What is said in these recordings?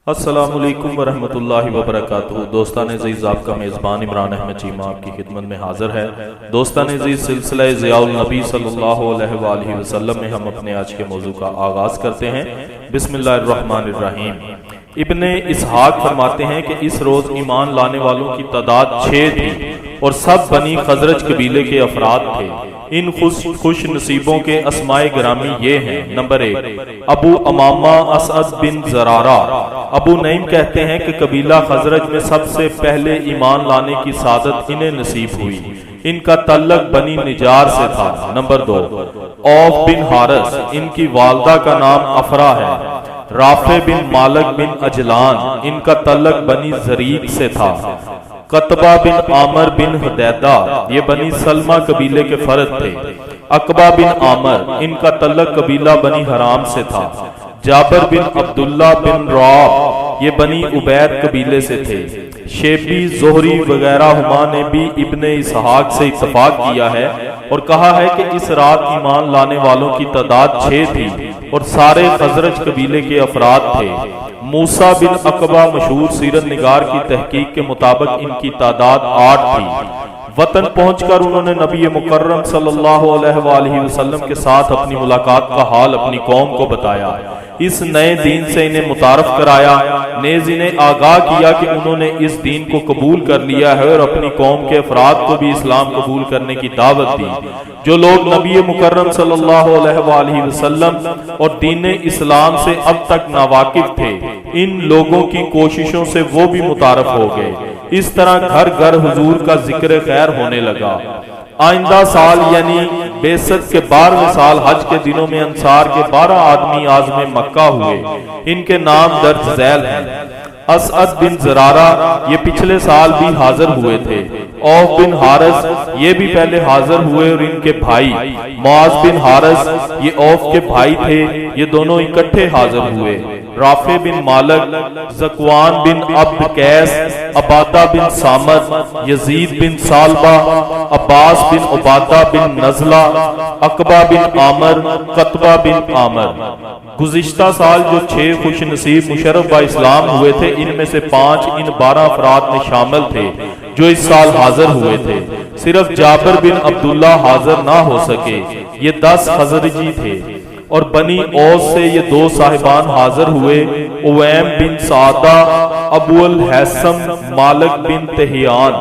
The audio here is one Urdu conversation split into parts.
السلام علیکم ورحمۃ اللہ وبرکاتہ۔ دوستان عزیز، آپ کا میزبان عمران احمد چیمہ آپ کی خدمت میں حاضر ہے۔ دوستان عزیز، سلسلہ ضیاء النبی صلی اللہ علیہ وآلہ وسلم میں ہم اپنے آج کے موضوع کا آغاز کرتے ہیں۔ بسم اللہ الرحمن الرحیم۔ ابن اسحاق فرماتے ہیں کہ اس روز ایمان لانے والوں کی تعداد 6 تھی اور سب بنی خزرج قبیلے کے افراد تھے۔ ان خوش نصیبوں کے اسماء گرامی یہ ہیں: نمبر 1، ابو امامہ اسعد بن زرارہ۔ ابو نعیم کہتے ہیں کہ قبیلہ خزرج میں سب سے پہلے ایمان لانے کی سعادت انہیں نصیب ہوئی۔ ان کا تعلق بنی نجار سے تھا۔ نمبر 2، اوف بن حارث، ان کی والدہ کا نام افرا ہے۔ رافع بن مالک بن اجلان، ان کا تعلق بنی زریق سے تھا۔ قطبہ بن عامر بن حدیدہ، یہ بنی سلمہ قبیلے کے فرد تھے۔ عقبہ بن عامر، ان کا تعلق قبیلہ بنی حرام سے تھا۔ جابر بن عبداللہ بن رعاب، یہ بنی عبید قبیلے سے تھے۔ شیبی، زہری وغیرہ ہما نے بھی ابن اسحاق سے اتفاق کیا ہے اور کہا ہے کہ اس رات ایمان لانے والوں کی تعداد 6 تھی اور سارے خزرج قبیلے کے افراد تھے۔ موسیٰ بن عقبہ مشہور سیرت نگار کی تحقیق کے مطابق ان کی تعداد 8 تھی۔ وطن پہنچ کر انہوں نے نبی مکرم صلی اللہ علیہ وآلہ وسلم کے ساتھ اپنی ملاقات کا حال اپنی قوم کو بتایا، اس نئے دین سے انہیں متعارف کرایا، نیز انہیں آگاہ کیا کہ انہوں نے اس دین کو قبول کر لیا ہے اور اپنی قوم کے افراد کو بھی اسلام قبول کرنے کی دعوت دی۔ جو لوگ نبی مکرم صلی اللہ علیہ وآلہ وسلم اور دین اسلام سے اب تک ناواقف تھے، ان لوگوں کی کوششوں سے وہ بھی متعارف ہو گئے۔ اس طرح گھر گھر حضور کا ذکر خیر ہونے لگا۔ آئندہ سال یعنی بعثت کے 12ویں سال حج کے دنوں میں انصار کے 12 آدمی عازم مکہ ہوئے۔ ان کے نام درج ذیل ہیں: اسعد بن زرارہ، یہ پچھلے سال بھی حاضر ہوئے تھے۔ اوف بن حارث، یہ بھی پہلے حاضر ہوئے اور ان کے بھائی معاذ بن حارث، یہ اوف کے بھائی تھے، یہ دونوں اکٹھے حاضر ہوئے۔ رافع بن مالک، زکوان بن عبد قیس، عبادہ بن سامت، یزید بن سالبہ، عباس بن عبادہ بن نزلہ، عقبہ بن عامر، قطبہ بن عامر۔ گزشتہ سال جو 6 خوش نصیب مشرف با اسلام ہوئے تھے، ان میں سے 5 ان 12 افراد میں شامل تھے جو اس سال حاضر ہوئے تھے۔ صرف جابر بن عبداللہ حاضر نہ ہو سکے، یہ 10 خزرجی تھے۔ اور بنی اوس سے یہ 2 صاحبان حاضر ہوئے: اویم بن سعدہ، ابو الحسم مالک بن تہیان۔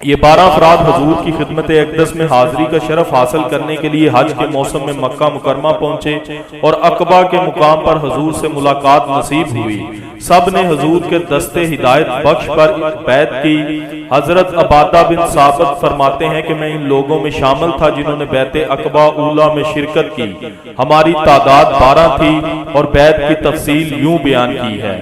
یہ 12 افراد حضور کی خدمت اقدس میں حاضری کا شرف حاصل کرنے کے لیے حج کے موسم میں مکہ مکرمہ پہنچے اور عقبہ کے مقام پر حضور سے ملاقات نصیب ہوئی۔ سب نے حضور کے دستے ہدایت بخش پر بیعت کی۔ حضرت عبادہ بن ثابت فرماتے ہیں کہ میں ان لوگوں میں شامل تھا جنہوں نے بیعت عقبہ اولیٰ میں شرکت کی۔ ہماری تعداد 12 تھی اور بیعت کی تفصیل یوں بیان کی ہے: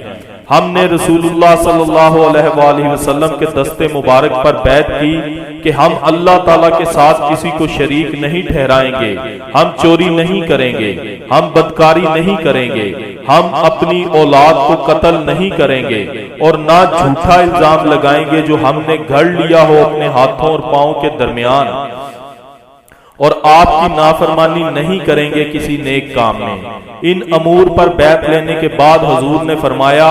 ہم نے رسول اللہ صلی اللہ علیہ وآلہ وسلم کے دستے مبارک پر بیعت کی کہ ہم اللہ تعالیٰ کے ساتھ کسی کو شریک نہیں ٹھہرائیں گے، ہم چوری نہیں کریں گے، ہم بدکاری نہیں کریں گے، ہم اپنی اولاد کو قتل نہیں کریں گے اور نہ جھوٹا الزام لگائیں گے جو ہم نے گھڑ لیا ہو اپنے ہاتھوں اور پاؤں کے درمیان، اور آپ کی نافرمانی نہیں کریں گے کسی نیک کام میں۔ ان امور پر بیعت لینے کے بعد حضور نے فرمایا: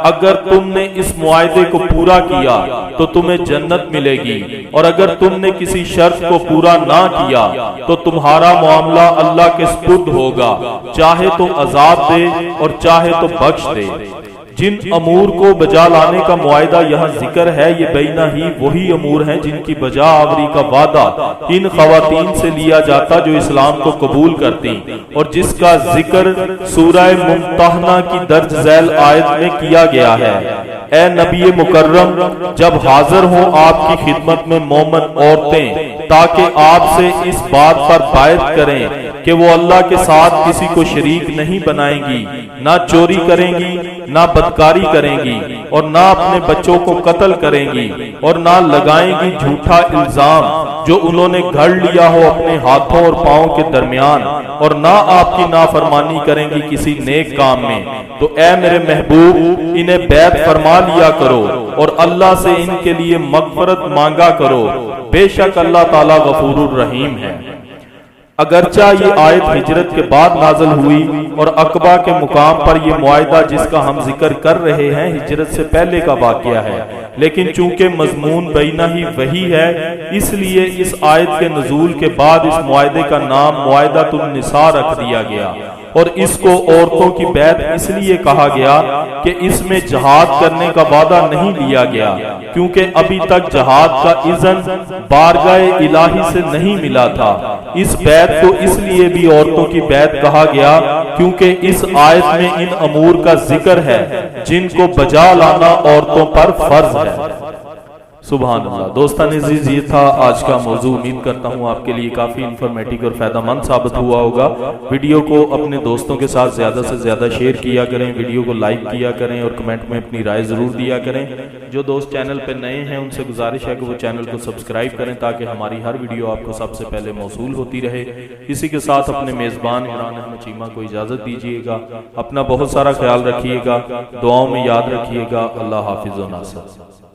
اگر تم نے اس معاہدے کو پورا کیا تو تمہیں جنت ملے گی، اور اگر تم نے کسی شرط کو پورا نہ کیا تو تمہارا معاملہ اللہ کے سپرد ہوگا، چاہے تو عذاب دے اور چاہے تو بخش دے۔ جن امور کو بجا لانے کا معاہدہ یہاں ذکر ہے، یہ بینہ ہی وہی امور ہیں جن کی بجا آوری کا وعدہ ان خواتین سے لیا جاتا جو اسلام کو قبول کرتی اور جس کا ذکر سورہ ممتحنہ کی درج ذیل آیت میں کیا گیا ہے: اے نبی مکرم، جب حاضر ہوں آپ کی خدمت میں مومن عورتیں تاکہ آپ سے اس بات پر بیعت کریں کہ وہ اللہ کے ساتھ کسی کو شریک نہیں بنائیں گی، نہ چوری کریں گی، نہ بدکاری کریں گی، اور نہ اپنے بچوں کو قتل کریں گی، اور نہ لگائیں گی جھوٹا الزام جو انہوں نے گھڑ لیا ہو اپنے ہاتھوں اور پاؤں کے درمیان، اور نہ آپ کی نافرمانی کریں گی کسی نیک کام میں، تو اے میرے محبوب، انہیں بیعت فرما لیا کرو اور اللہ سے ان کے لیے مغفرت مانگا کرو، بے شک اللہ تعالیٰ غفور الرحیم ہے۔ اگرچہ یہ آیت ہجرت کے بعد نازل ہوئی اور عقبہ کے مقام پر یہ معاہدہ جس کا ہم ذکر کر رہے ہیں ہجرت سے پہلے کا واقعہ ہے، لیکن چونکہ مضمون بینہ ہی وہی ہے اس لیے اس آیت کے نزول کے بعد اس معاہدے کا نام معاہدۃ النساء رکھ دیا گیا، اور اس کو عورتوں کی بیعت اس لیے کہا گیا کہ اس میں جہاد کرنے کا وعدہ نہیں لیا گیا، کیونکہ ابھی تک جہاد کا اذن بارگاہ الہی سے نہیں ملا تھا۔ اس بیعت کو اس لیے بھی عورتوں کی بیعت کہا گیا کیونکہ اس آیت میں ان امور کا ذکر ہے جن کو بجا لانا عورتوں پر فرض ہے۔ سبحان اللہ۔ دوستان عزیز، یہ تھا آج کا موضوع۔ امید کرتا ہوں آپ کے لیے کافی انفارمیٹو اور فائدہ مند ثابت ہوا ہوگا۔ ویڈیو کو اپنے دوستوں کے ساتھ زیادہ سے زیادہ شیئر کیا کریں، ویڈیو کو لائک کیا کریں اور کمنٹ میں اپنی رائے ضرور دیا کریں۔ جو دوست چینل پہ نئے ہیں ان سے گزارش ہے کہ وہ چینل کو سبسکرائب کریں تاکہ ہماری ہر ویڈیو آپ کو سب سے پہلے موصول ہوتی رہے۔ اسی کے ساتھ اپنے میزبان عمران احمد چیمہ کو اجازت دیجیے گا۔ اپنا بہت سارا خیال رکھیے گا، دعاؤں میں یاد رکھیے گا۔ اللہ حافظ و ناصر۔